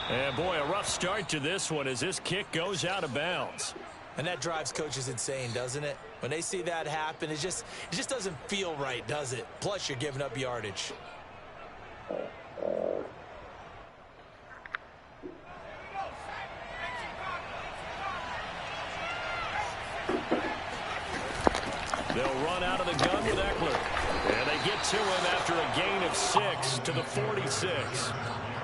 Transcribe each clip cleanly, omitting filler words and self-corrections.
And boy, a rough start to this one as this kick goes out of bounds. And that drives coaches insane, doesn't it? When they see that happen, it just doesn't feel right, does it? Plus, you're giving up yardage. They'll run out of the gun with Eckler. And they get to him after a gain of 6 to the 46.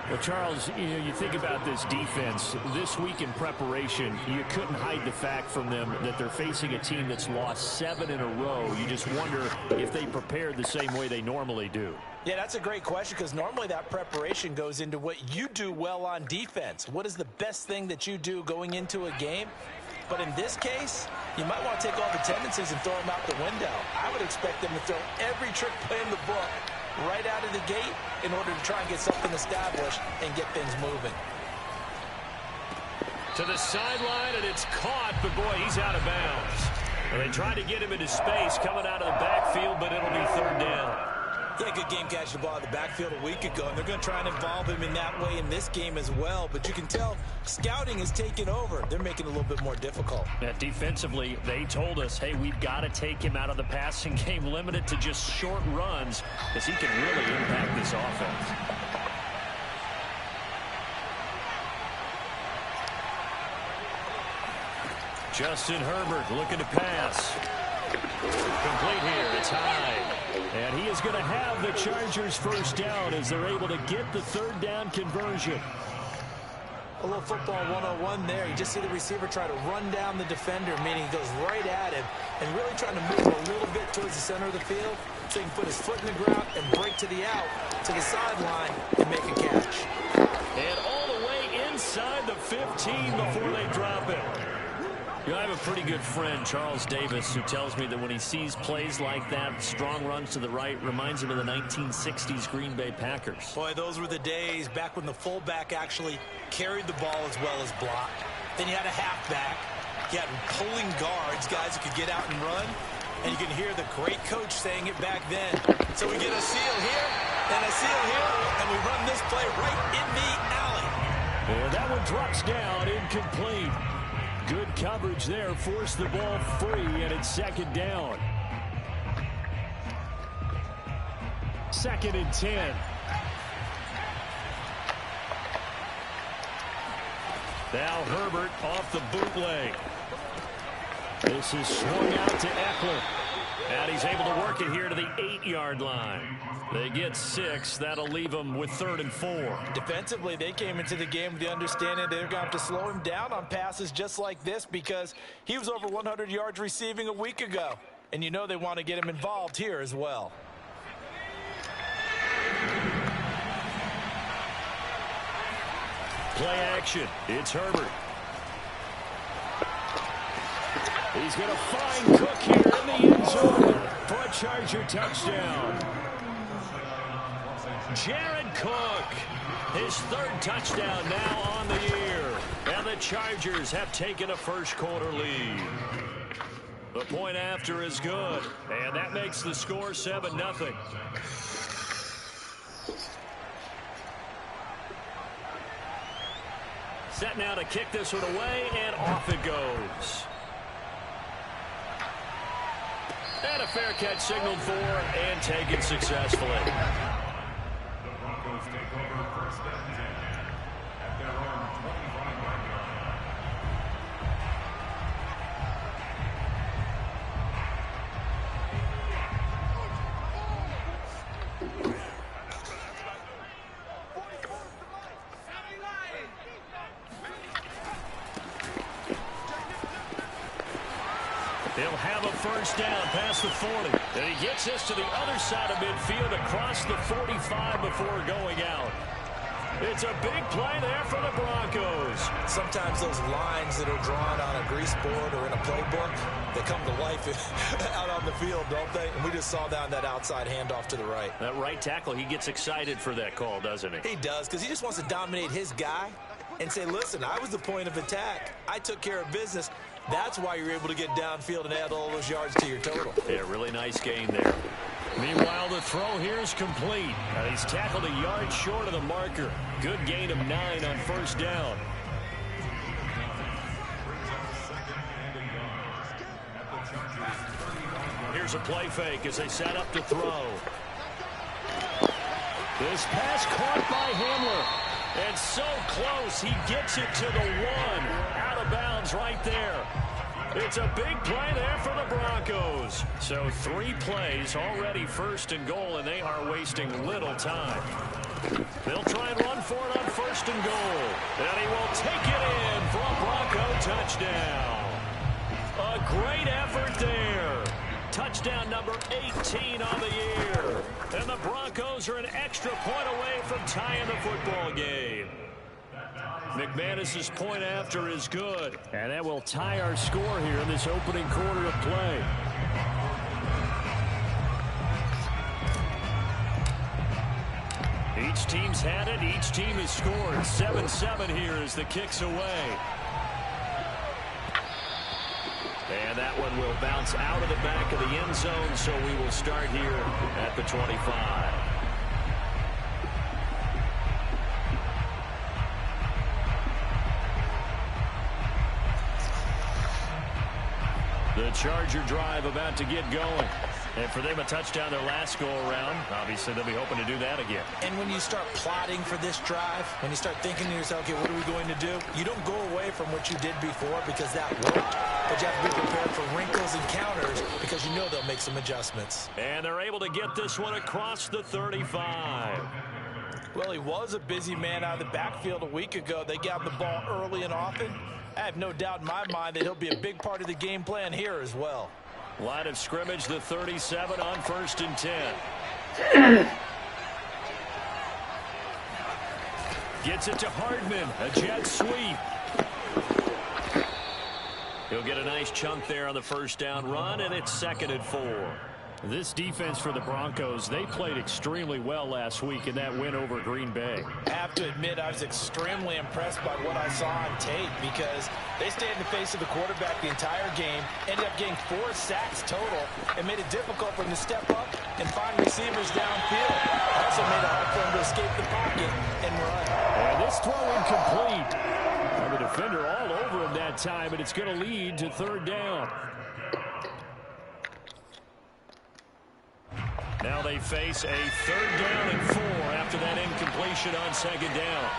Well, Charles, you think about this defense. This week in preparation, you couldn't hide the fact from them that they're facing a team that's lost 7 in a row. You just wonder if they prepared the same way they normally do. Yeah, that's a great question because normally that preparation goes into what you do well on defense. What is the best thing that you do going into a game? But in this case, you might want to take all the tendencies and throw them out the window. I would expect them to throw every trick play in the book right out of the gate in order to try and get something established and get things moving. To the sideline, and it's caught, but boy, he's out of bounds. Well, they tried to get him into space coming out of the backfield, but it'll be 3rd down. Yeah, good game catching the ball in the backfield a week ago, and they're going to try and involve him in that way in this game as well. But you can tell scouting is taking over. They're making it a little bit more difficult. Yeah, defensively, they told us, hey, we've got to take him out of the passing game, limited to just short runs, as he can really impact this offense. Justin Herbert looking to pass. Complete here. It's high. And he is going to have the Chargers first down as they're able to get the 3rd down conversion. A little football 101 there. You just see the receiver try to run down the defender, meaning he goes right at him and really trying to move a little bit towards the center of the field so he can put his foot in the ground and break to the out, to the sideline, and make a catch. And all the way inside the 15 before they drop it. You know, I have a pretty good friend, Charles Davis, who tells me that when he sees plays like that, strong runs to the right, reminds him of the 1960s Green Bay Packers. Boy, those were the days back when the fullback actually carried the ball as well as blocked. Then you had a halfback. You had pulling guards, guys who could get out and run. And you can hear the great coach saying it back then. So we get a seal here and a seal here, and we run this play right in the alley. And that one drops down, incomplete. Good coverage there, forced the ball free, and it's 2nd down. 2nd and 10. Now Herbert off the bootleg. This is swung out to Eckler. And he's able to work it here to the 8-yard line. They get 6. That'll leave them with 3rd and 4. Defensively, they came into the game with the understanding they're going to have to slow him down on passes just like this because he was over 100 yards receiving a week ago. And you know they want to get him involved here as well. Play action. It's Herbert. He's going to find Cook here in the end zone for a Charger touchdown. Jared Cook, his 3rd touchdown now on the year. And the Chargers have taken a first-quarter lead. The point after is good, and that makes the score 7-0. Set now to kick this one away, and off it goes. And a fair catch signaled for and taken successfully. The Broncos take over 1st and 10 at their own 25-yard line. He'll have a first down past the 40. And he gets this to the other side of midfield across the 45 before going out. It's a big play there for the Broncos. Sometimes those lines that are drawn on a grease board or in a playbook, they come to life out on the field, don't they? And we just saw down that outside handoff to the right. That right tackle, he gets excited for that call, doesn't he? He does, because he just wants to dominate his guy and say, listen, I was the point of attack. I took care of business. That's why you're able to get downfield and add all those yards to your total. Yeah, really nice game there. Meanwhile, the throw here is complete. He's tackled a yard short of the marker. Good gain of 9 on first down. Here's a play fake as they set up to throw. This pass caught by Hamler. And so close, he gets it to the 1. Out of bounds right there. It's a big play there for the Broncos. So 3 plays, already first and goal, and they are wasting little time. They'll try and run for it on first and goal. And he will take it in for a Bronco touchdown. A great effort there. Touchdown number 18 on the year. And the Broncos are an extra point away from tying the football game. McManus's point after is good. And that will tie our score here in this opening quarter of play. Each team's had it. Each team has scored. 7-7 here as the kick's away. And that one will bounce out of the back of the end zone, so we will start here at the 25. The Charger drive about to get going. And for them, a touchdown their last go-around. Obviously, they'll be hoping to do that again. And when you start plotting for this drive, when you start thinking to yourself, okay, what are we going to do? You don't go away from what you did before because that worked. But you have to be prepared for wrinkles and counters because you know they'll make some adjustments. And they're able to get this one across the 35. Well, he was a busy man out of the backfield a week ago. They got the ball early and often. I have no doubt in my mind that he'll be a big part of the game plan here as well. Line of scrimmage, the 37 on 1st and 10. Gets it to Hardman. A jet sweep. He'll get a nice chunk there on the first down run, and it's 2nd and 4. This defense for the Broncos, they played extremely well last week in that win over Green Bay. I have to admit, I was extremely impressed by what I saw on tape because they stayed in the face of the quarterback the entire game, ended up getting 4 sacks total, and made it difficult for him to step up and find receivers downfield. Also made it hard for him to escape the pocket and run. And this throw incomplete. And the defender all over him that time, and it's going to lead to 3rd down. Now they face a 3rd down and 4 after that incompletion on 2nd down.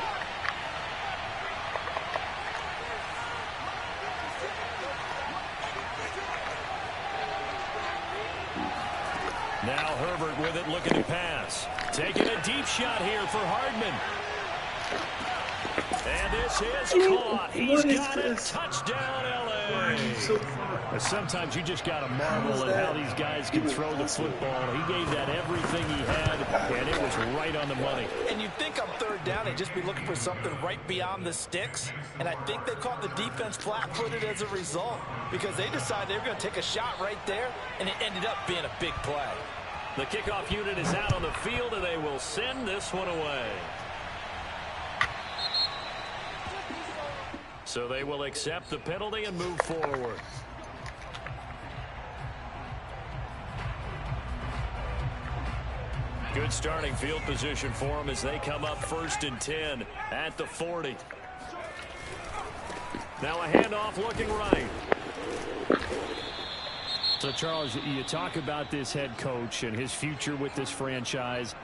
Now Herbert with it, looking to pass. Taking a deep shot here for Hardman. And this is caught. He's got it. Touchdown, LA. Sometimes you just got to marvel at how these guys can throw the football. He gave that everything he had, and it was right on the money. And you'd think on 3rd down, they'd just be looking for something right beyond the sticks. And I think they caught the defense flat-footed as a result because they decided they were going to take a shot right there, and it ended up being a big play. The kickoff unit is out on the field, and they will send this one away. So they will accept the penalty and move forward. Good starting field position for them as they come up 1st and 10 at the 40. Now a handoff looking right. So, Charles, you talk about this head coach and his future with this franchise.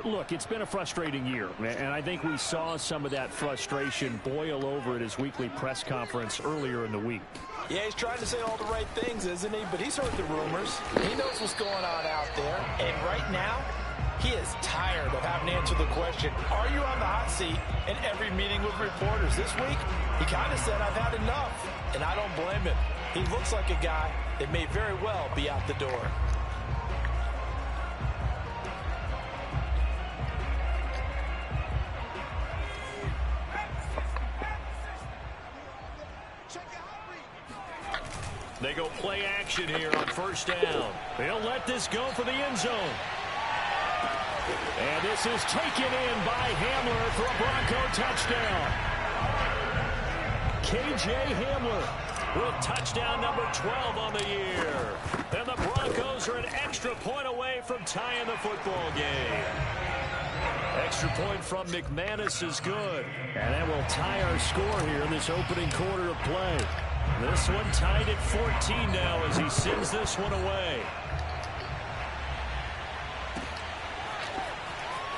Look, it's been a frustrating year, and I think we saw some of that frustration boil over at his weekly press conference earlier in the week. Yeah, he's trying to say all the right things, isn't he? But he's heard the rumors. He knows what's going on out there. And right now, he is tired of having to answer the question, are you on the hot seat in every meeting with reporters? This week, he kind of said, I've had enough. And I don't blame him. He looks like a guy that may very well be out the door. They go play action here on 1st down. They'll let this go for the end zone. And this is taken in by Hamler for a Bronco touchdown. K.J. Hamler with touchdown number 12 on the year. And the Broncos are an extra point away from tying the football game. Extra point from McManus is good. And that will tie our score here in this opening quarter of play. This one tied at 14 now as he sends this one away.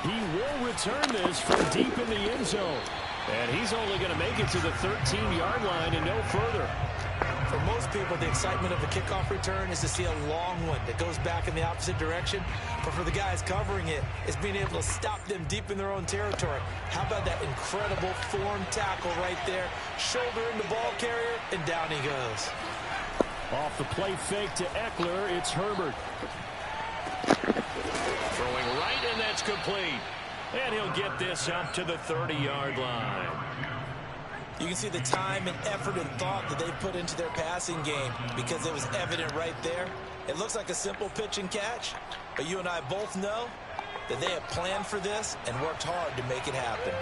He will return this from deep in the end zone. And he's only going to make it to the 13-yard line and no further. For most people, the excitement of a kickoff return is to see a long one that goes back in the opposite direction. But for the guys covering it, it's being able to stop them deep in their own territory. How about that incredible form tackle right there? Shoulder in the ball carrier, and down he goes. Off the play fake to Eckler, it's Herbert. Throwing right, and that's complete. And he'll get this up to the 30-yard line. You can see the time and effort and thought that they put into their passing game because it was evident right there. It looks like a simple pitch and catch, but you and I both know that they have planned for this and worked hard to make it happen.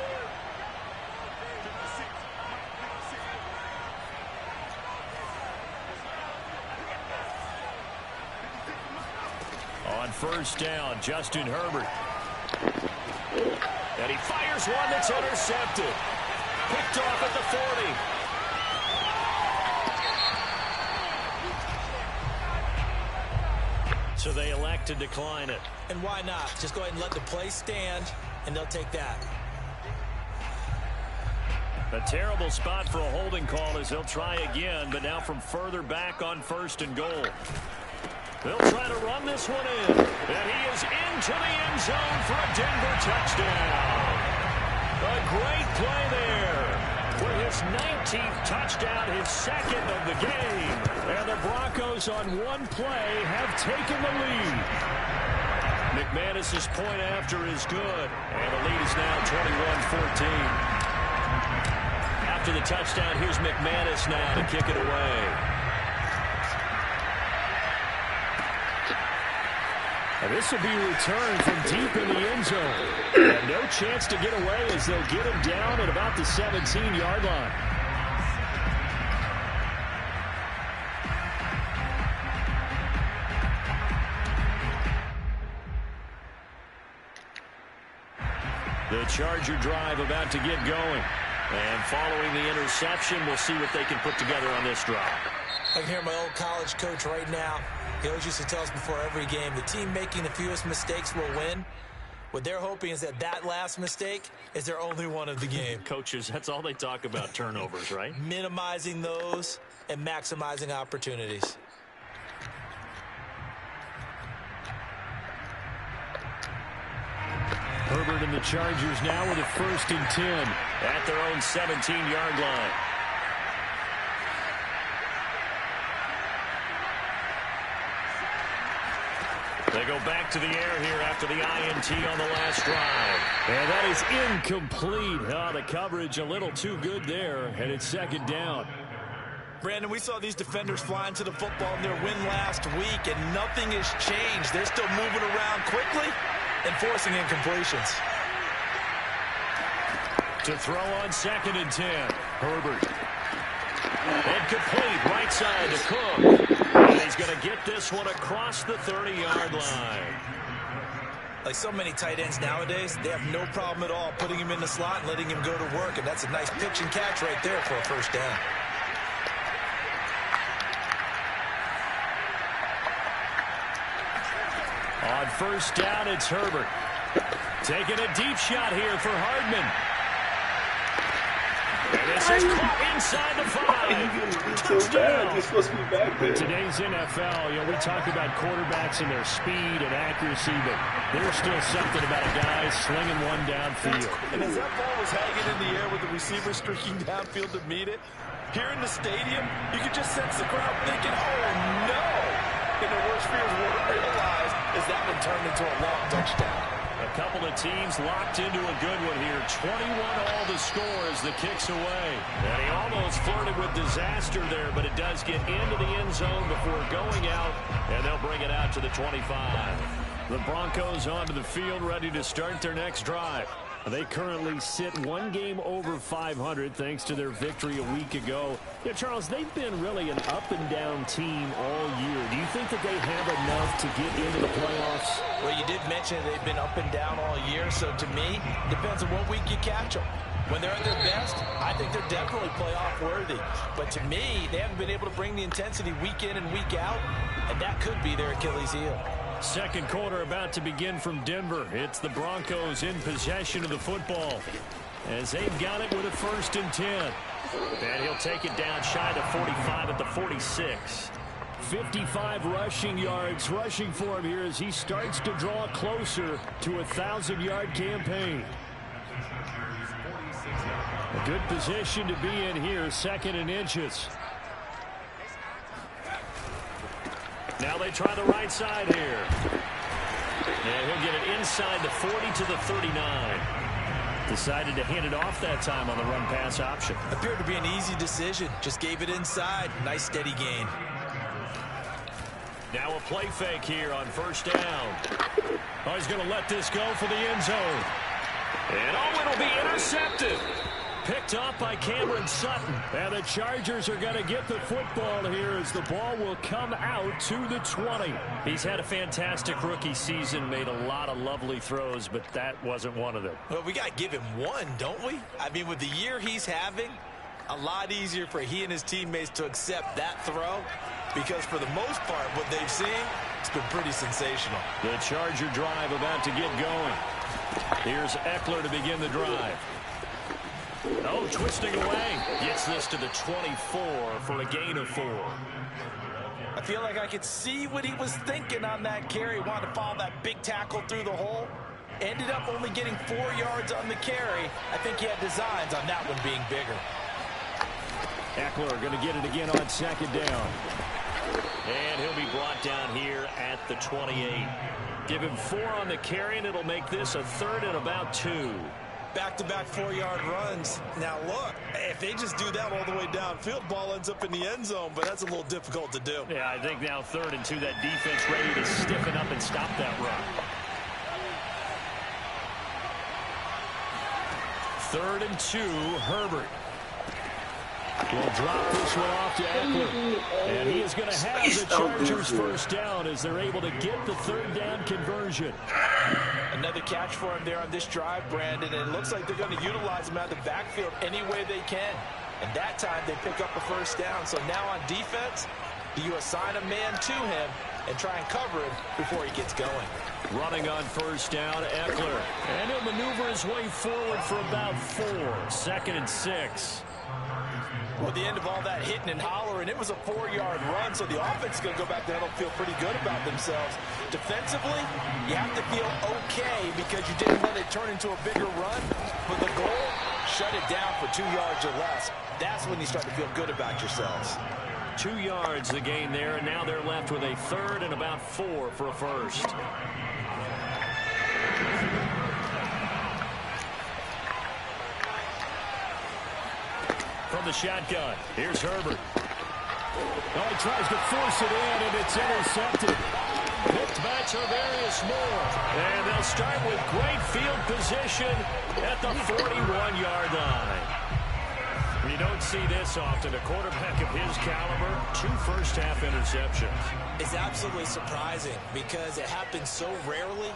On first down, Justin Herbert. And he fires one that's intercepted. Picked off at the 40. So they elect to decline it. And why not? Just go ahead and let the play stand, and they'll take that. A terrible spot for a holding call as he'll try again, but now from further back on first and goal. They'll try to run this one in. And he is into the end zone for a Denver touchdown. A great play there. For his 19th touchdown, his second of the game. And the Broncos on one play have taken the lead. McManus's point after is good. And the lead is now 21-14. After the touchdown, here's McManus now to kick it away. And this will be returned from deep in the end zone. And no chance to get away as they'll get him down at about the 17-yard line. The Charger drive about to get going. And following the interception, we'll see what they can put together on this drive. I can hear my old college coach right now. He always used to tell us before every game, the team making the fewest mistakes will win. What they're hoping is that that last mistake is their only one of the game. Coaches, that's all they talk about, turnovers, right? Minimizing those and maximizing opportunities. Herbert and the Chargers now with a 1st and 10 at their own 17-yard line. They go back to the air here after the INT on the last drive. And that is incomplete. Oh, the coverage a little too good there, and it's 2nd down. Brandon, we saw these defenders flying to the football in their win last week, and nothing has changed. They're still moving around quickly and forcing incompletions. To throw on 2nd and 10. Herbert. Incomplete, right side to Cook. And he's going to get this one across the 30-yard line. Like so many tight ends nowadays, they have no problem at all putting him in the slot and letting him go to work. And that's a nice pitch and catch right there for a 1st down. On 1st down, it's Herbert. Taking a deep shot here for Hardman. And this is caught inside the 5. So bad. You're supposed to be back there. Today's NFL, we talk about quarterbacks and their speed and accuracy, but there's still something about a guy slinging one downfield. And as that ball was hanging in the air with the receiver streaking downfield to meet it, here in the stadium, you could just sense the crowd thinking, oh, no. And the worst fears were realized as that one turned into a long touchdown. A couple of teams locked into a good one here. 21-all the score as the kick's away. And he almost flirted with disaster there, but it does get into the end zone before going out, and they'll bring it out to the 25. The Broncos onto the field ready to start their next drive. They currently sit one game over 500 thanks to their victory a week ago. Yeah, Charles, they've been really an up-and-down team all year. Do you think that they have enough to get into the playoffs? Well, you did mention they've been up and down all year, so to me, depends on what week you catch them. When they're at their best, I think they're definitely playoff worthy. But to me, they haven't been able to bring the intensity week in and week out, and that could be their Achilles heel. Second quarter about to begin from Denver. It's the Broncos in possession of the football as they've got it with a 1st and 10. And he'll take it down shy of the 45 at the 46. 55 rushing yards rushing for him here as he starts to draw closer to a 1,000-yard campaign. A good position to be in here, 2nd and inches. Now they try the right side here. And he'll get it inside the 40 to the 39. Decided to hand it off that time on the run-pass option. Appeared to be an easy decision. Just gave it inside. Nice steady gain. Now a play fake here on 1st down. Oh, he's going to let this go for the end zone. And oh, it'll be intercepted. Picked off by Cameron Sutton. And the Chargers are going to get the football here as the ball will come out to the 20. He's had a fantastic rookie season, made a lot of lovely throws, but that wasn't one of them. Well, we got to give him one, don't we? I mean, with the year he's having, a lot easier for he and his teammates to accept that throw because for the most part, what they've seen, it's been pretty sensational. The Charger drive about to get going. Here's Eckler to begin the drive. Oh, twisting away. Gets this to the 24 for a gain of 4. I feel like I could see what he was thinking on that carry. Wanted to follow that big tackle through the hole. Ended up only getting 4 yards on the carry. I think he had designs on that one being bigger. Eckler going to get it again on 2nd down. And he'll be brought down here at the 28. Give him 4 on the carry, and it'll make this a 3rd and about 2. Back-to-back 4-yard runs. Now, look, if they just do that all the way downfield, ball ends up in the end zone, but that's a little difficult to do. Yeah, I think now 3rd and 2, that defense ready to stiffen up and stop that run. 3rd and 2, Herbert. Will drop this one off to Eckler. And he is going to have the Chargers 1st down as they're able to get the 3rd down conversion. Another catch for him there on this drive, Brandon. And it looks like they're going to utilize him out of the backfield any way they can. And that time they pick up a 1st down. So now on defense, do you assign a man to him and try and cover him before he gets going? Running on 1st down, Eckler. And he'll maneuver his way forward for about 4. 2nd and 6. Well, at the end of all that hitting and hollering, it was a 4-yard run, so the offense is going to go back there and feel pretty good about themselves. Defensively, you have to feel okay because you didn't let it turn into a bigger run, but the goal, shut it down for 2 yards or less. That's when you start to feel good about yourselves. 2 yards the gain there, and now they're left with a 3rd and about 4 for a 1st. From the shotgun, here's Herbert. Oh, he tries to force it in, and it's intercepted. Picked by Tarvarius Moore. And they'll start with great field position at the 41-yard line. You don't see this often. A quarterback of his caliber, 2 first-half interceptions. It's absolutely surprising because it happens so rarely.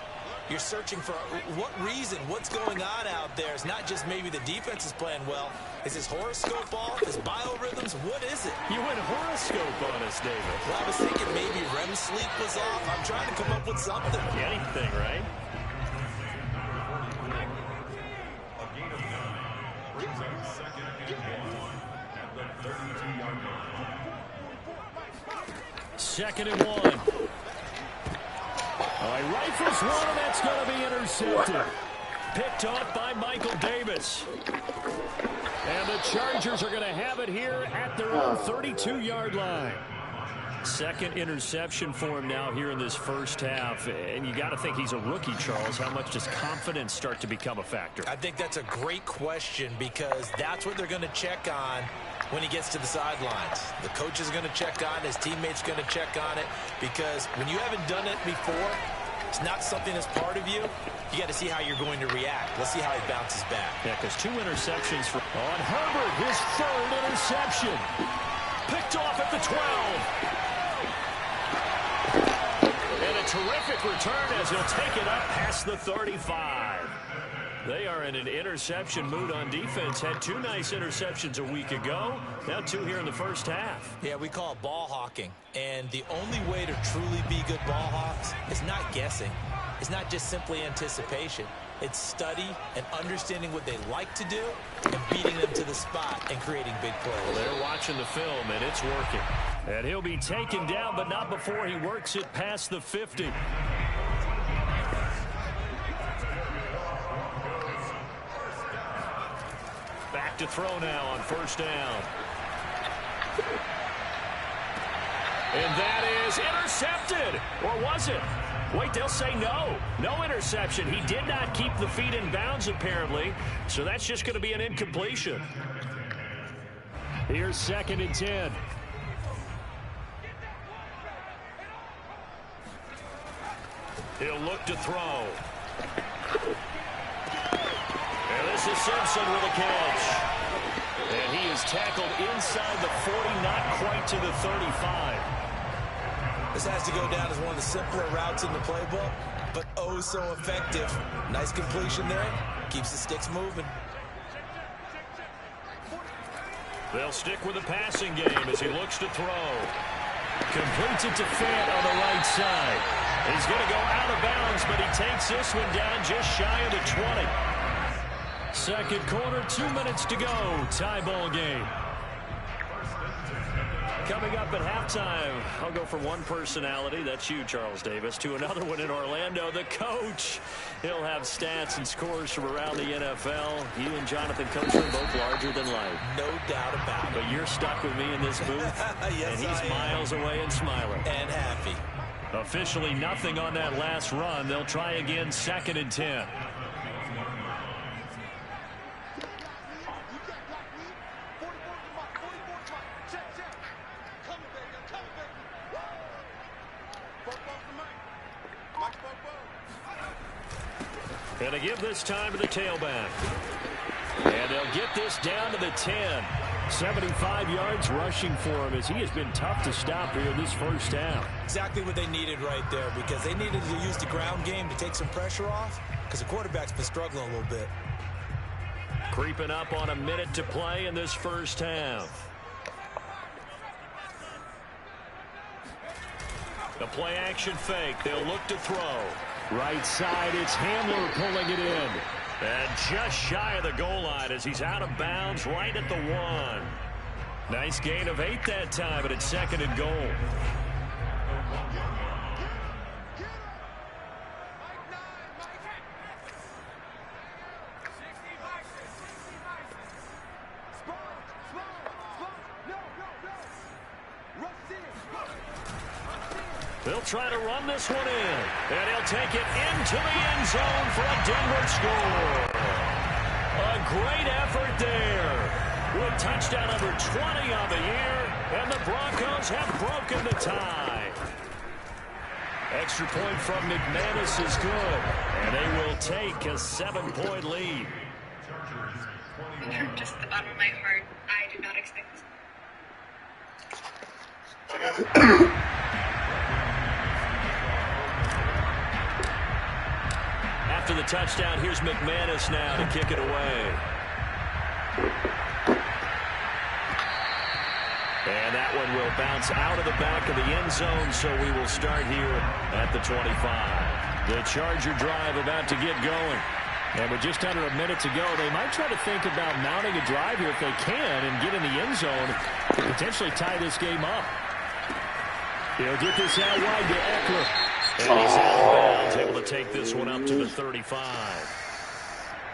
You're searching for what reason, what's going on out there. It's not just maybe the defense is playing well. Is his horoscope off? His biorhythms? What is it? You went horoscope on us, David. Well, I was thinking maybe REM sleep was off. I'm trying to come up with something. Anything, right? Second and 1. All right, rifles one, and that's going to be intercepted. Picked off by Michael Davis. And the Chargers are going to have it here at their own 32-yard line. Second interception for him now here in this first half. And you got to think he's a rookie, Charles. How much does confidence start to become a factor? I think that's a great question because that's what they're going to check on when he gets to the sidelines. The coach is going to check on it. His teammates going to check on it because when you haven't done it before, it's not something that's part of you, you got to see how you're going to react. Let's see how he bounces back. Yeah, because 2 interceptions on Herbert, his 3rd interception. Picked off at the 12. And a terrific return as he'll take it up past the 35. They are in an interception mood on defense. Had 2 nice interceptions a week ago. Now 2 here in the first half. Yeah, we call it ball hawking. And the only way to truly be good ball hawks is not guessing. It's not just simply anticipation. It's study and understanding what they like to do and beating them to the spot and creating big plays. Well, they're watching the film, and it's working. And he'll be taken down, but not before he works it past the 50. Back to throw now on 1st down. And that is intercepted. Or was it? Wait, they'll say no. No interception. He did not keep the feet in bounds, apparently. So that's just going to be an incompletion. Here's 2nd and 10. He'll look to throw. And this is Simpson with a catch. And he is tackled inside the 40, not quite to the 35. This has to go down as one of the simpler routes in the playbook, but oh so effective. Nice completion there. Keeps the sticks moving. They'll stick with the passing game as he looks to throw. Completes it to Fant on the right side. He's going to go out of bounds, but he takes this one down just shy of the 20. 2nd quarter, 2 minutes to go. Tie ball game. Coming up at halftime, I'll go from one personality, that's you, Charles Davis, to another one in Orlando, the coach. He'll have stats and scores from around the NFL. You and Jonathan Coachman both larger than life. No doubt about it. But you're stuck with me in this booth, yes, and he's miles away and smiling. And happy. Officially nothing on that last run. They'll try again, 2nd and 10. And to give this time to the tailback. And they'll get this down to the 10. 75 yards rushing for him as he has been tough to stop here in this first half. Exactly what they needed right there, because they needed to use the ground game to take some pressure off, because the quarterback's been struggling a little bit. Creeping up on a minute to play in this first half. The play action fake. They'll look to throw. Right side, it's Hamler pulling it in. And just shy of the goal line as he's out of bounds right at the 1. Nice gain of 8 that time, but it's 2nd and goal. They'll try to run this one in. And he'll take it into the end zone for a Denver score. A great effort there. With touchdown number 20 on the year. And the Broncos have broken the tie. Extra point from McManus is good. And they will take a 7-point lead. From just the bottom of my heart, I did not expect this. After the touchdown, here's McManus now to kick it away. And that one will bounce out of the back of the end zone, so we will start here at the 25. The Charger drive about to get going. And with just under a minute to go, they might try to think about mounting a drive here if they can and get in the end zone to potentially tie this game up. He'll get this out wide to Eckler. And he's out of bounds, able to take this one up to the 35.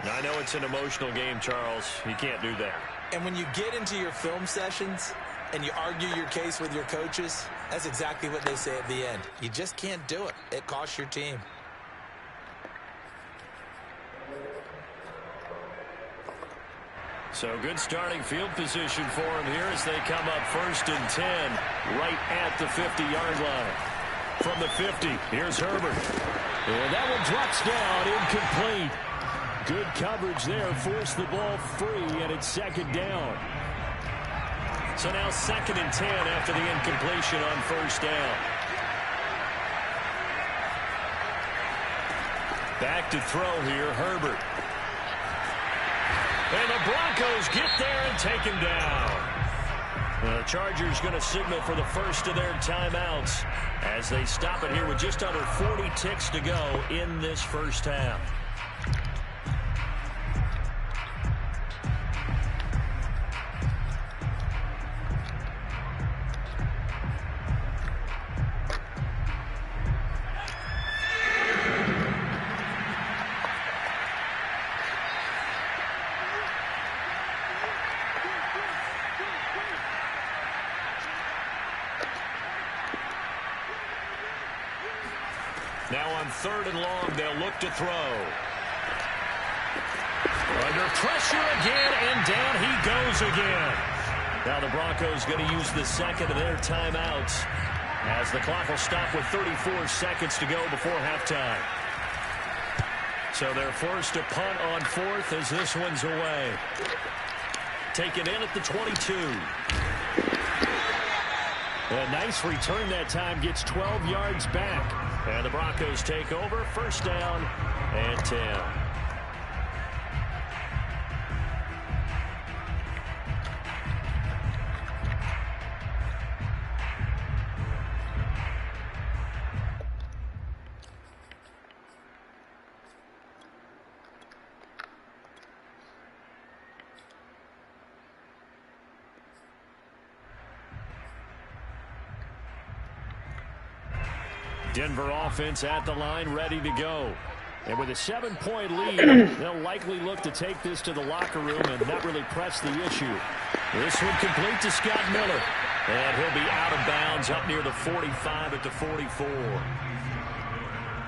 Now, I know it's an emotional game, Charles. You can't do that. And when you get into your film sessions and you argue your case with your coaches, that's exactly what they say at the end. You just can't do it. It costs your team. So good starting field position for him here as they come up 1st and 10 right at the 50-yard line. From the 50, here's Herbert. And that one drops down, incomplete. Good coverage there, forced the ball free, and it's second down. So now 2nd and 10 after the incompletion on first down. Back to throw here, Herbert. And the Broncos get there and take him down. The Chargers going to signal for the first of their timeouts as they stop it here with just under 40 ticks to go in this first half. Now on 3rd and long, they'll look to throw. Under pressure again, and down he goes again. Now the Broncos going to use the second of their timeouts as the clock will stop with 34 seconds to go before halftime. So they're forced to punt on 4th as this one's away. Taken in at the 22. A nice return that time, gets 12 yards back. And the Broncos take over, first down and 10. Denver offense at the line, ready to go. And with a 7-point lead, they'll likely look to take this to the locker room and not really press the issue. This one complete to Scott Miller. And he'll be out of bounds up near the 45 at the 44.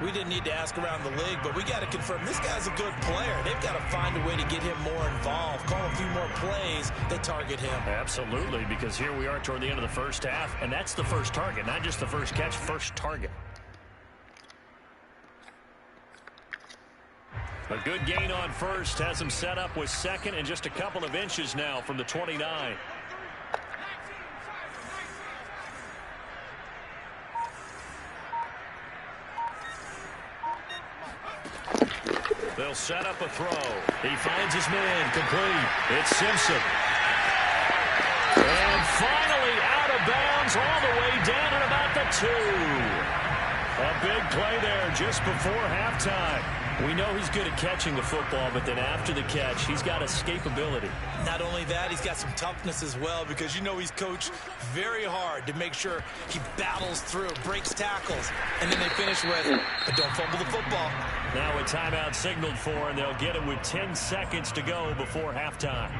We didn't need to ask around the league, but we got to confirm this guy's a good player. They've got to find a way to get him more involved, call a few more plays that target him. Absolutely, because here we are toward the end of the first half, and that's the first target, not just the first catch, first target. A good gain on first, has him set up with 2nd and just a couple of inches now from the 29. They'll set up a throw. He finds his man, complete. It's Simpson. And finally out of bounds all the way down at about the 2. A big play there just before halftime. We know he's good at catching the football, but then after the catch, he's got escapability. Not only that, he's got some toughness as well, because you know he's coached very hard to make sure he battles through, breaks tackles, and then they finish with, but don't fumble the football. Now a timeout signaled for, and they'll get it with 10 seconds to go before halftime.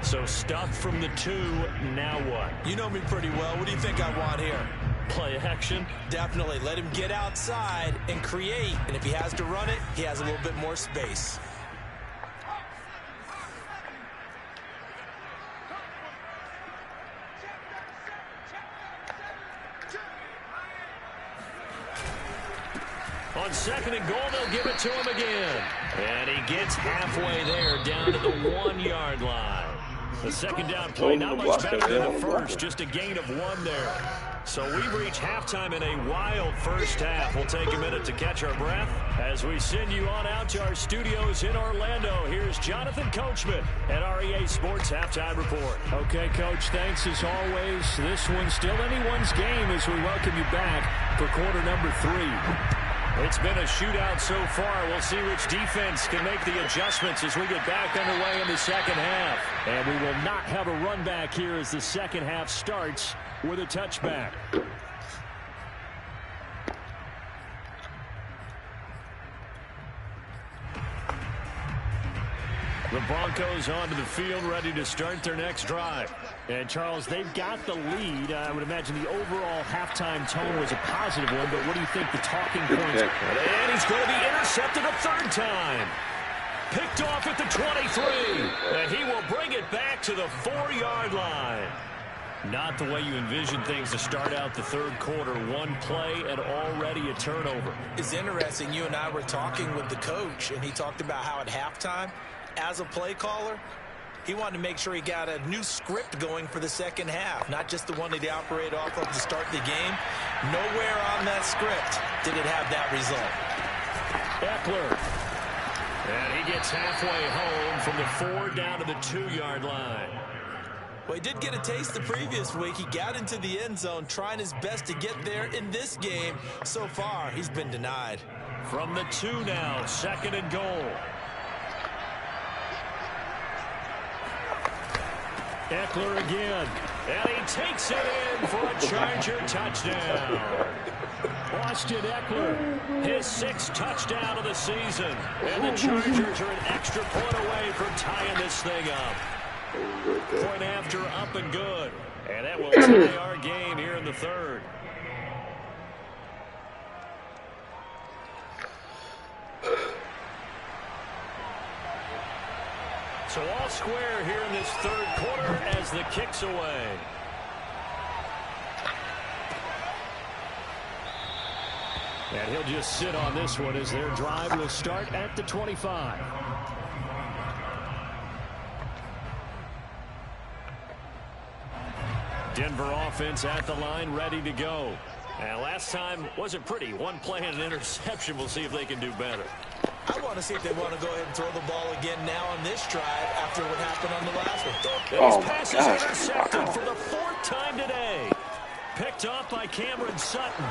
So stuffed from the 2, now what? You know me pretty well. What do you think I want here? Play action? Definitely. Let him get outside and create. And if he has to run it, he has a little bit more space. On 2nd and goal, they'll give it to him again. And he gets halfway there, down to the 1-yard line. The second down play, not much better than the first, just a gain of 1 there. So we've reached halftime in a wild first half. We'll take a minute to catch our breath as we send you on out to our studios in Orlando. Here's Jonathan Coachman at REA Sports Halftime Report. Okay, Coach, thanks as always. This one's still anyone's game as we welcome you back for quarter number 3. It's been a shootout so far. We'll see which defense can make the adjustments as we get back underway in the second half. And we will not have a run back here as the second half starts with a touchback. The Broncos onto the field, ready to start their next drive. And, Charles, they've got the lead. I would imagine the overall halftime tone was a positive one, but what do you think the talking points are? And he's going to be intercepted a 3rd time. Picked off at the 23. And he will bring it back to the 4-yard line. Not the way you envision things to start out the third quarter. One play and already a turnover. It's interesting. You and I were talking with the coach, and he talked about how at halftime, as a play caller, he wanted to make sure he got a new script going for the second half, not just the one that he operated off of to start the game. Nowhere on that script did it have that result. Eckler. And he gets halfway home from the 4 down to the 2-yard line. Well, he did get a taste the previous week. He got into the end zone trying his best to get there in this game. So far, he's been denied. From the 2 now, 2nd and goal. Eckler again. And he takes it in for a Charger touchdown. Austin Eckler, his 6th touchdown of the season. And the Chargers are an extra point away from tying this thing up. Point after, up and good. And that will tie our game here in the third. So all square here in this third quarter as the kick's away. And he'll just sit on this one as their drive will start at the 25. Denver offense at the line, ready to go. And last time wasn't pretty. One play and an interception. We'll see if they can do better. I want to see if they want to go ahead and throw the ball again now on this drive after what happened on the last one. And his pass is intercepted for the 4th time today. Picked off by Cameron Sutton.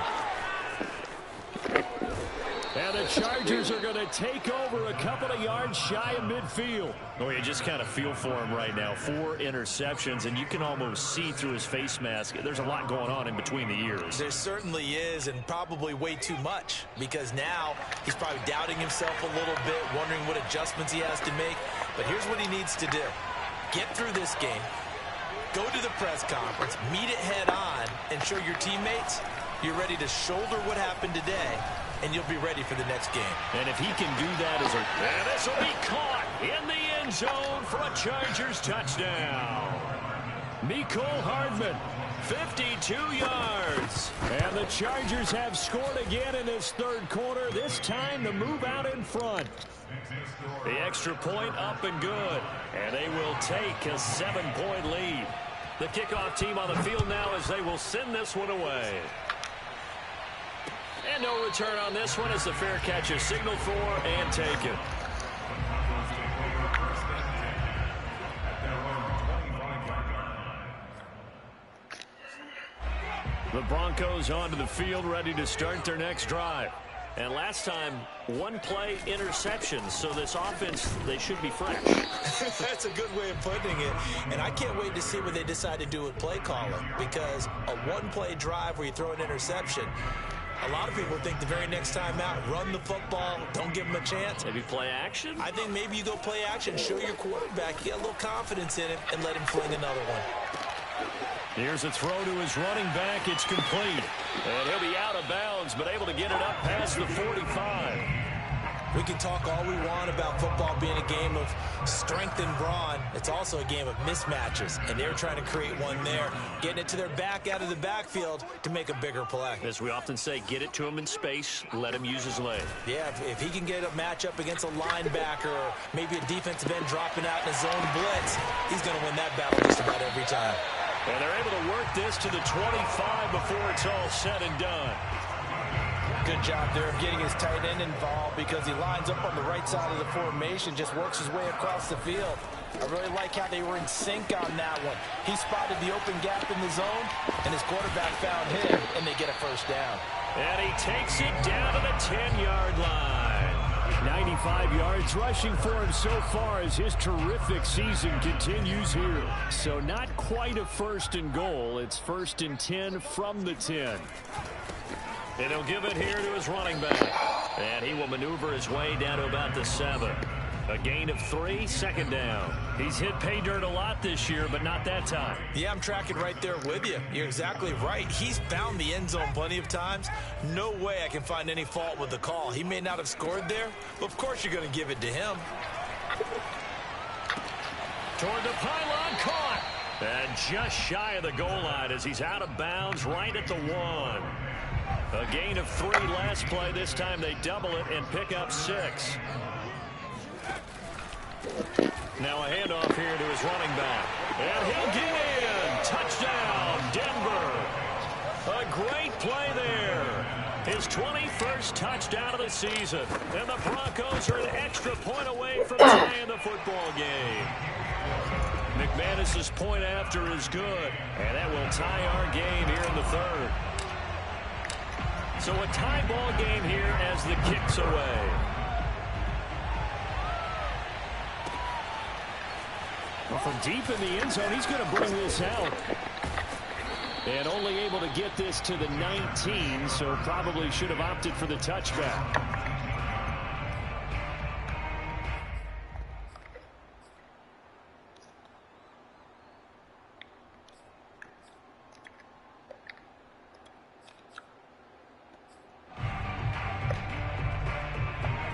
And the Chargers are going to take over a couple of yards shy of midfield. Oh, you just kind of feel for him right now. 4 interceptions, and you can almost see through his face mask. There's a lot going on in between the ears. There certainly is, and probably way too much, because now he's probably doubting himself a little bit, wondering what adjustments he has to make. But here's what he needs to do. Get through this game, go to the press conference, meet it head on, and show your teammates you're ready to shoulder what happened today, and you'll be ready for the next game. And if he can do that as a... And this will be caught in the end zone for a Chargers touchdown. Mecole Hardman, 52 yards. And the Chargers have scored again in this third quarter, this time to move out in front. The extra point up and good. And they will take a 7-point lead. The kickoff team on the field now as they will send this one away. And no return on this one as the fair catch is signaled for and taken. The Broncos onto the field ready to start their next drive. And last time, 1 play interception. So this offense, they should be fresh. That's a good way of putting it. And I can't wait to see what they decide to do with play calling. Because a 1-play drive where you throw an interception, a lot of people think the very next time out, run the football, don't give him a chance. Maybe play action? I think maybe you go play action, show your quarterback, get a little confidence in him, and let him fling another one. Here's a throw to his running back. It's complete. And he'll be out of bounds, but able to get it up past the 45. We can talk all we want about football being a game of strength and brawn. It's also a game of mismatches, and they're trying to create one there, getting it to their back out of the backfield to make a bigger play. As we often say, get it to him in space, let him use his leg. Yeah, if he can get a matchup against a linebacker or maybe a defensive end dropping out in a zone blitz, he's going to win that battle just about every time. And they're able to work this to the 25 before it's all said and done. Good job there of getting his tight end involved because he lines up on the right side of the formation, just works his way across the field. I really like how they were in sync on that one. He spotted the open gap in the zone, and his quarterback found him, and they get a first down. And he takes it down to the 10-yard line. 95 yards rushing for him so far as his terrific season continues here. So not quite a 1st and goal. It's 1st and 10 from the 10. And he'll give it here to his running back. And he will maneuver his way down to about the 7. A gain of 3, 2nd down. He's hit pay dirt a lot this year, but not that time. Yeah, I'm tracking right there with you. You're exactly right. He's found the end zone plenty of times. No way I can find any fault with the call. He may not have scored there, but of course you're going to give it to him. Toward the pylon, caught. And just shy of the goal line as he's out of bounds right at the 1. A gain of 3 last play. This time they double it and pick up 6. Now a handoff here to his running back. And he'll get in. Touchdown, Denver. A great play there. His 21st touchdown of the season. And the Broncos are an extra point away from tying the football game. McManus's point after is good. And that will tie our game here in the 3rd. So a tie ball game here as the kick's away. Well, from deep in the end zone, he's going to bring this out. And only able to get this to the 19, so probably should have opted for the touchback.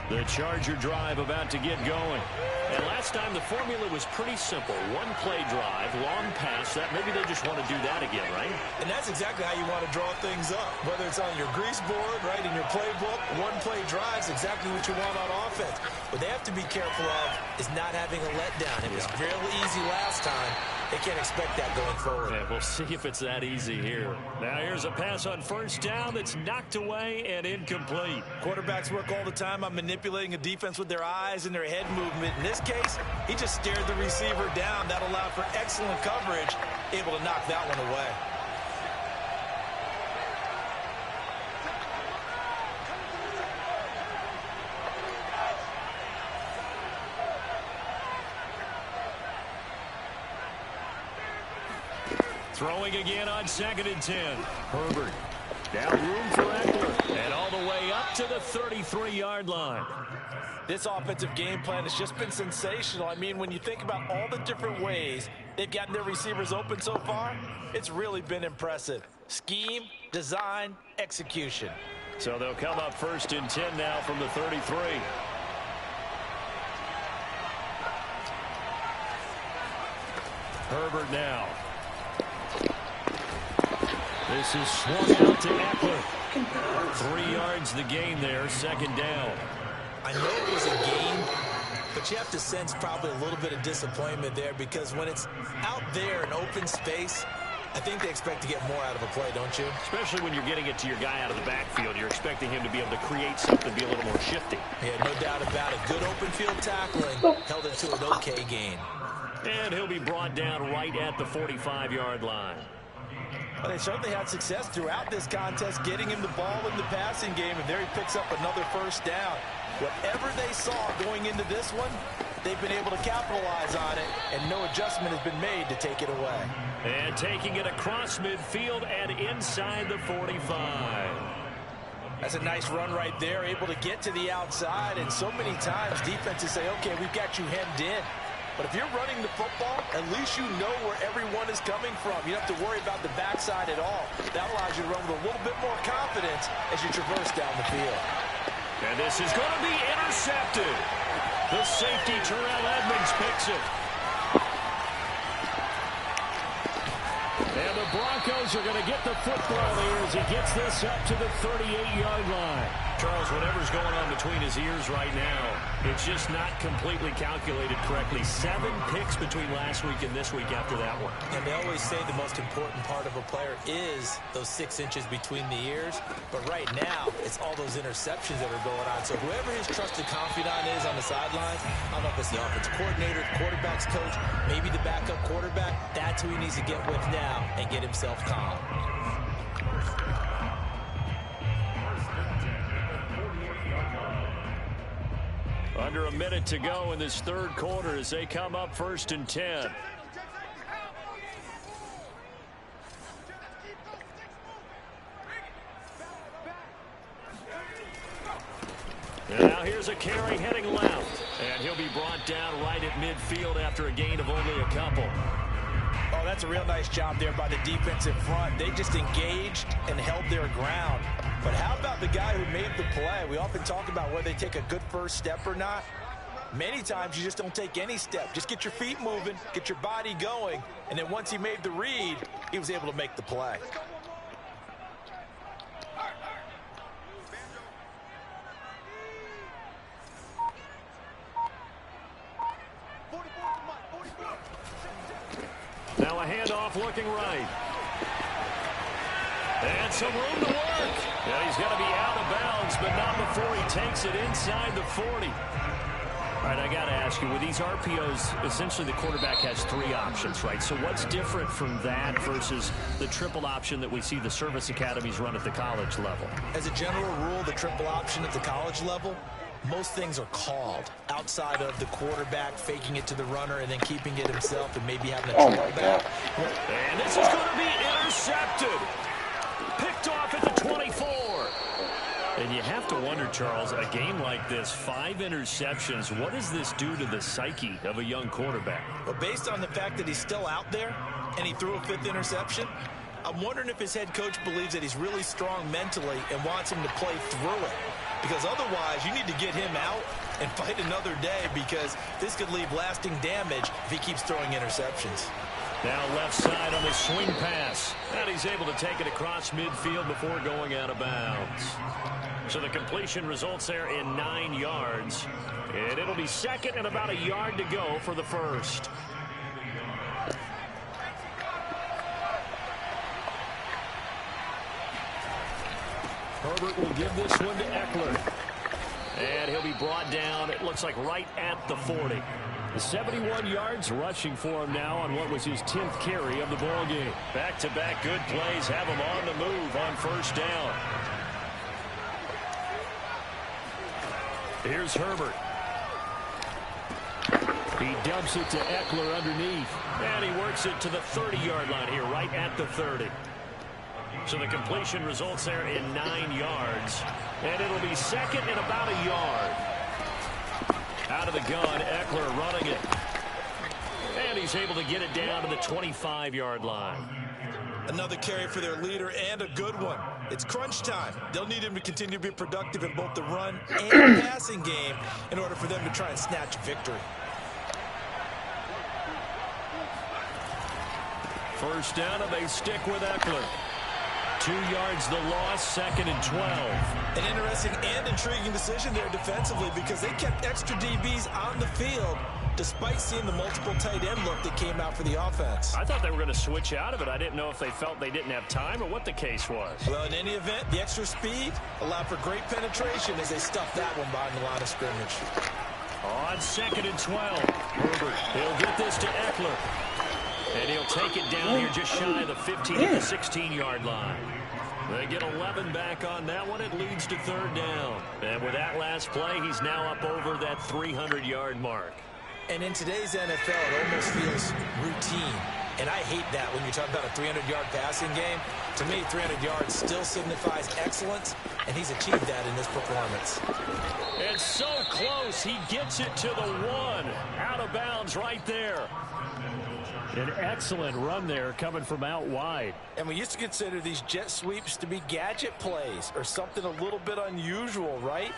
The Charger drive about to get going. And last time the formula was pretty simple. One play drive, long pass. That maybe they just want to do that again, right? And that's exactly how you want to draw things up. Whether it's on your grease board, right, in your playbook, one play drive is exactly what you want on offense. What they have to be careful of is not having a letdown. It was real easy last time. They can't expect that going forward. Yeah, we'll see if it's that easy here. Now here's a pass on first down that's knocked away and incomplete. Quarterbacks work all the time on manipulating a defense with their eyes and their head movement. In this case, he just stared the receiver down. That allowed for excellent coverage, able to knock that one away. Throwing again on 2nd and 10. Herbert. Now room for Eckler. And all the way up to the 33-yard line. This offensive game plan has just been sensational. I mean, when you think about all the different ways they've gotten their receivers open so far, it's really been impressive. Scheme, design, execution. So they'll come up 1st and 10 now from the 33. Herbert now. This is swung out to Eckler. 3 yards the gain there, 2nd down. I know it was a game, but you have to sense probably a little bit of disappointment there because when it's out there in open space, I think they expect to get more out of a play, don't you? Especially when you're getting it to your guy out of the backfield. You're expecting him to be able to create something, be a little more shifty. Yeah, no doubt about it. Good open field tackling held it to an okay gain. And he'll be brought down right at the 45-yard line. Well, they certainly had success throughout this contest getting him the ball in the passing game, and there he picks up another 1st down. Whatever they saw going into this one, they've been able to capitalize on it, and no adjustment has been made to take it away. And taking it across midfield and inside the 45. That's a nice run right there, able to get to the outside, and so many times defenses say, okay, we've got you hemmed in. But if you're running the football, at least you know where everyone is coming from. You don't have to worry about the backside at all. That allows you to run with a little bit more confidence as you traverse down the field. And this is going to be intercepted. The safety, Terrell Edmonds, picks it. And the Broncos are going to get the football here as he gets this up to the 38-yard line. Charles, whatever's going on between his ears right now, it's just not completely calculated correctly. 7 picks between last week and this week after that one. And they always say the most important part of a player is those 6 inches between the ears. But right now, it's all those interceptions that are going on. So whoever his trusted confidant is on the sidelines, I don't know if it's the offensive coordinator, the quarterback's coach, maybe the backup quarterback, that's who he needs to get with now and get himself calm. Under a minute to go in this 3rd quarter as they come up 1st and 10. And now here's a carry heading left. And he'll be brought down right at midfield after a gain of only a couple. Oh, that's a real nice job there by the defensive front. They just engaged and held their ground. But how about the guy who made the play? We often talk about whether they take a good first step or not. Many times you just don't take any step. Just get your feet moving, get your body going, and then once he made the read, he was able to make the play. Now a handoff looking right. And some room to work. Yeah, he's got to be out of bounds, but not before he takes it inside the 40. All right, I got to ask you, with these RPOs, essentially the quarterback has 3 options, right? So what's different from that versus the triple option that we see the service academies run at the college level? As a general rule, the triple option at the college level, most things are called outside of the quarterback faking it to the runner and then keeping it himself and maybe having a triple back. And this is going to be intercepted. Picked off at the 24. And you have to wonder, Charles, a game like this, 5 interceptions, what does this do to the psyche of a young quarterback? Well, based on the fact that he's still out there and he threw a 5th interception, I'm wondering if his head coach believes that he's really strong mentally and wants him to play through it. Because otherwise, you need to get him out and fight another day, because this could leave lasting damage if he keeps throwing interceptions. Now left side on the swing pass. And he's able to take it across midfield before going out of bounds. So the completion results there in 9 yards. And it'll be second and about a yard to go for the first. Herbert will give this one to Eckler. And he'll be brought down, it looks like right at the 40. 71 yards rushing for him now on what was his 10th carry of the ball game. Back-to-back good plays have him on the move on first down. Here's Herbert. He dumps it to Eckler underneath. And he works it to the 30-yard line here, right at the 30. So the completion results there in 9 yards. And it'll be second and about a yard. Out of the gun, Eckler running it. And he's able to get it down to the 25-yard line. Another carry for their leader, and a good one. It's crunch time. They'll need him to continue to be productive in both the run and passing game in order for them to try and snatch a victory. First down, and they stick with Eckler. 2 yards the loss, second and 12. An interesting and intriguing decision there defensively, because they kept extra DBs on the field despite seeing the multiple tight end look that came out for the offense. I thought they were going to switch out of it. I didn't know if they felt they didn't have time or what the case was. Well, in any event, the extra speed allowed for great penetration as they stuffed that one behind the line of scrimmage. On second and 12, Herbert, he'll get this to Eckler. And he'll take it down here just shy of the 15 to the 16-yard line. They get 11 back on that one. It leads to third down. And with that last play, he's now up over that 300-yard mark. And in today's NFL, it almost feels routine. And I hate that when you talk about a 300-yard passing game. To me, 300 yards still signifies excellence, and he's achieved that in this performance. It's so close. He gets it to the 1. Out of bounds right there. An excellent run there coming from out wide. And we used to consider these jet sweeps to be gadget plays or something a little bit unusual, right?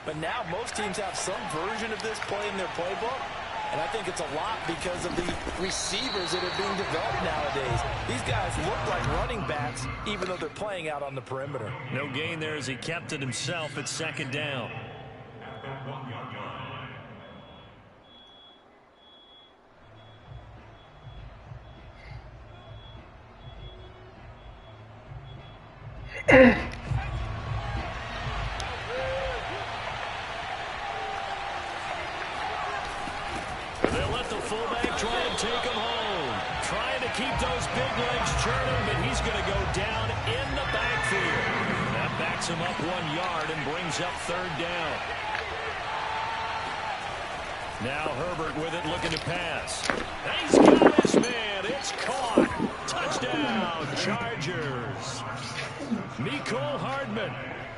But now most teams have some version of this play in their playbook. And I think it's a lot because of the receivers that are being developed nowadays. These guys look like running backs even though they're playing out on the perimeter. No gain there as he kept it himself at second down. They'll let the fullback try and take him home. Trying to keep those big legs churning, but he's going to go down in the backfield. That backs him up 1 yard and brings up third down. Now Herbert with it, looking to pass. He's got his man. It's caught. Touchdown, Chargers. Mecole Hardman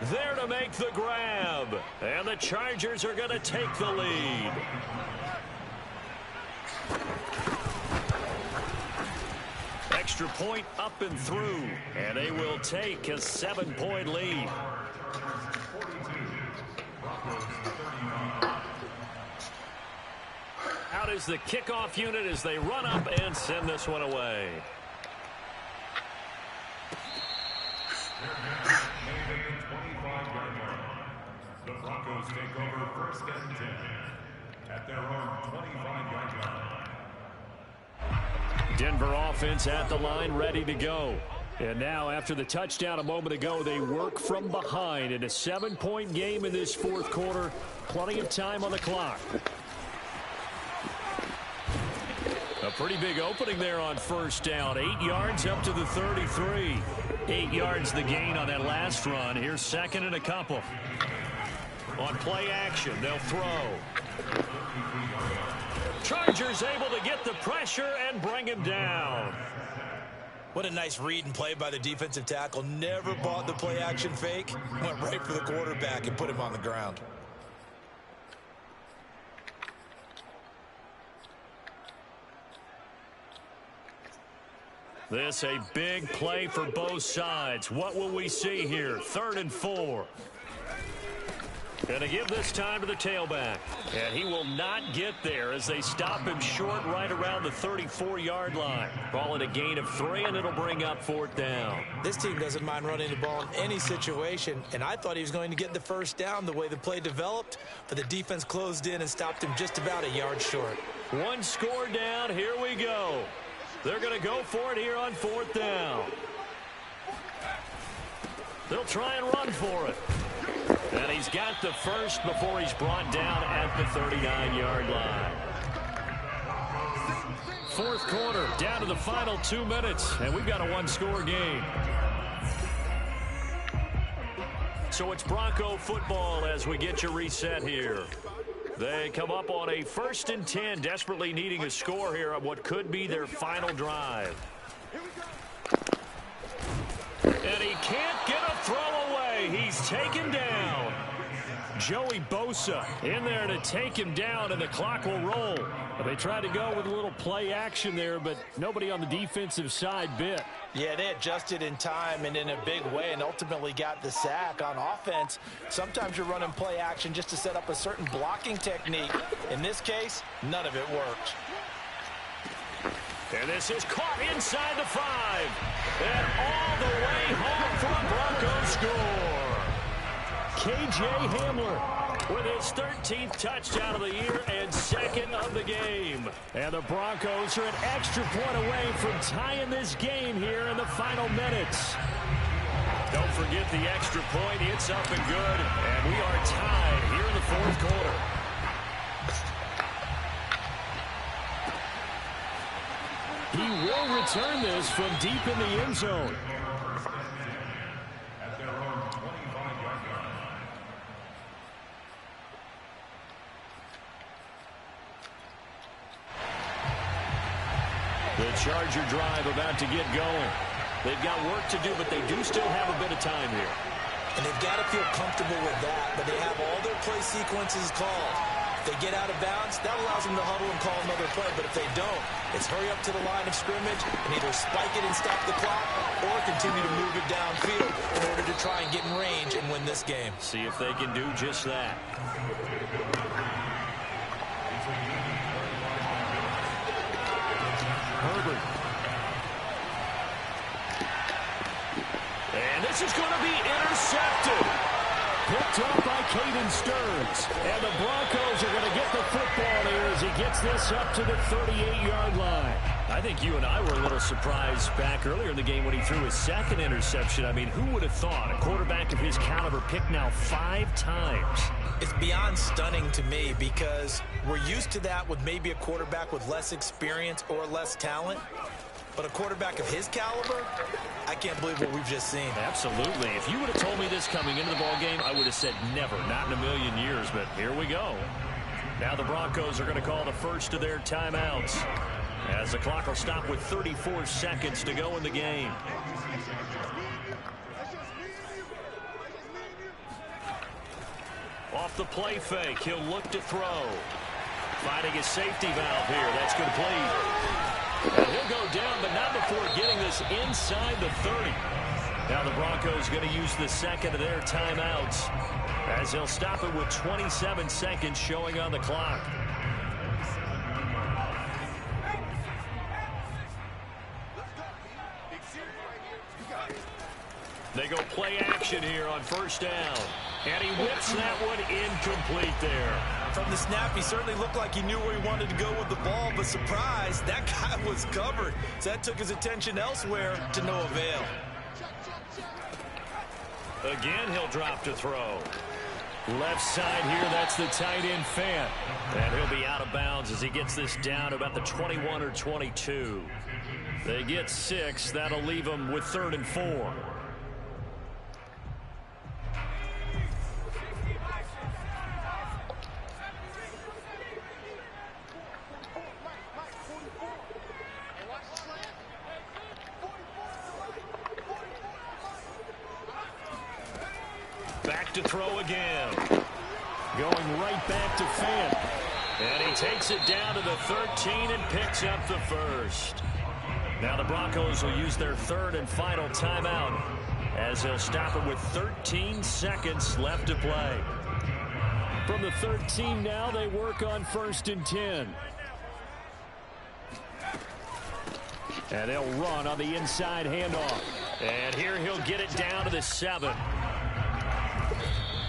there to make the grab. And the Chargers are going to take the lead. Extra point up and through. And they will take a 7-point lead. out is the kickoff unit as they run up and send this one away. The Broncos take over first and 10 at their own 25-yard line. Denver offense at the line, ready to go. And now, after the touchdown a moment ago, they work from behind in a 7-point game in this fourth quarter. Plenty of time on the clock. A pretty big opening there on first down. 8 yards up to the 33. 8 yards the gain on that last run. Here's second and a couple. On play action, they'll throw. Chargers able to get the pressure and bring him down. What a nice read and play by the defensive tackle. Never bought the play action fake. Went right for the quarterback and put him on the ground. This a big play for both sides. What will we see here? 3rd and 4. Going to give this time to the tailback. And he will not get there as they stop him short right around the 34-yard line. Ball at a gain of 3, and it'll bring up 4th down. This team doesn't mind running the ball in any situation, and I thought he was going to get the first down the way the play developed, but the defense closed in and stopped him just about a yard short. One score down. Here we go. They're going to go for it here on 4th down. They'll try and run for it. And he's got the first before he's brought down at the 39-yard line. Fourth quarter, down to the final 2 minutes, and we've got a one-score game. So it's Bronco football as we get you reset here. They come up on a 1st and 10, desperately needing a score here on what could be their final drive. And he can't get a throw away. He's taken down. Joey Bosa in there to take him down, and the clock will roll. They tried to go with a little play action there, but nobody on the defensive side bit. Yeah, they adjusted in time and in a big way and ultimately got the sack. On offense, sometimes you're running play action just to set up a certain blocking technique. In this case, none of it worked. And this is caught inside the 5. And all the way home for a Broncos score. K.J. Hamler with his 13th touchdown of the year and 2nd of the game. And the Broncos are an extra point away from tying this game here in the final minutes. Don't forget the extra point. It's up and good. And we are tied here in the fourth quarter. He will return this from deep in the end zone. The Charger drive about to get going. They've got work to do, but they do still have a bit of time here. And they've got to feel comfortable with that, but they have all their play sequences called. If they get out of bounds, that allows them to huddle and call another play, but if they don't, it's hurry up to the line of scrimmage and either spike it and stop the clock or continue to move it downfield in order to try and get in range and win this game. See if they can do just that. Herbert. And this is going to be intercepted. Picked up by Caden Stearns. And the Broncos are going to get the football here as he gets this up to the 38-yard line. I think you and I were a little surprised back earlier in the game when he threw his 2nd interception. I mean, who would have thought a quarterback of his caliber picked now 5 times? It's beyond stunning to me because we're used to that with maybe a quarterback with less experience or less talent. But a quarterback of his caliber, I can't believe what we've just seen. Absolutely. If you would have told me this coming into the ballgame, I would have said never, not in a million years. But here we go. Now the Broncos are going to call the first of their timeouts, as the clock will stop with 34 seconds to go in the game. Off the play fake, he'll look to throw. Finding his safety valve here. That's complete. And he'll go down, but not before getting this inside the 30. Now the Broncos going to use the 2nd of their timeouts, as they'll stop it with 27 seconds showing on the clock. They go play action here on first down. And he whips that one incomplete there. From the snap, he certainly looked like he knew where he wanted to go with the ball, but surprise, that guy was covered. So that took his attention elsewhere to no avail. Again, he'll drop to throw. Left side here, that's the tight end Fant. And he'll be out of bounds as he gets this down about the 21 or 22. They get 6. That'll leave them with 3rd and 4. Back to throw again. Going right back to Fant. And he takes it down to the 13 and picks up the first. Now the Broncos will use their 3rd and final timeout as they'll stop it with 13 seconds left to play. From the 13 now, they work on 1st and 10. And they'll run on the inside handoff. And here he'll get it down to the 7.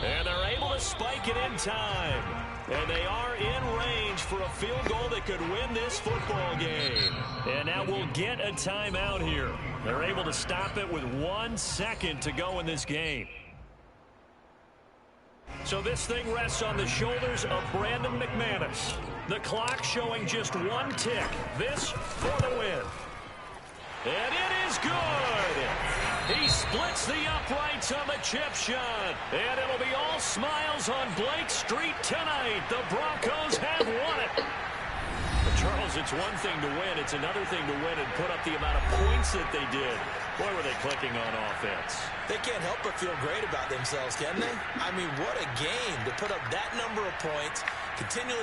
And they're able to spike it in time. And they are in range for a field goal that could win this football game. And now we'll get a timeout here. They're able to stop it with 1 second to go in this game. So this thing rests on the shoulders of Brandon McManus. The clock showing just 1 tick. This for the win. And it is good. He splits the uprights on the chip shot. And it'll be all smiles on Blake Street tonight. The Broncos have won it. But Charles, it's one thing to win. It's another thing to win and put up the amount of points that they did. Boy, were they clicking on offense. They can't help but feel great about themselves, can they? I mean, what a game to put up that number of points, continually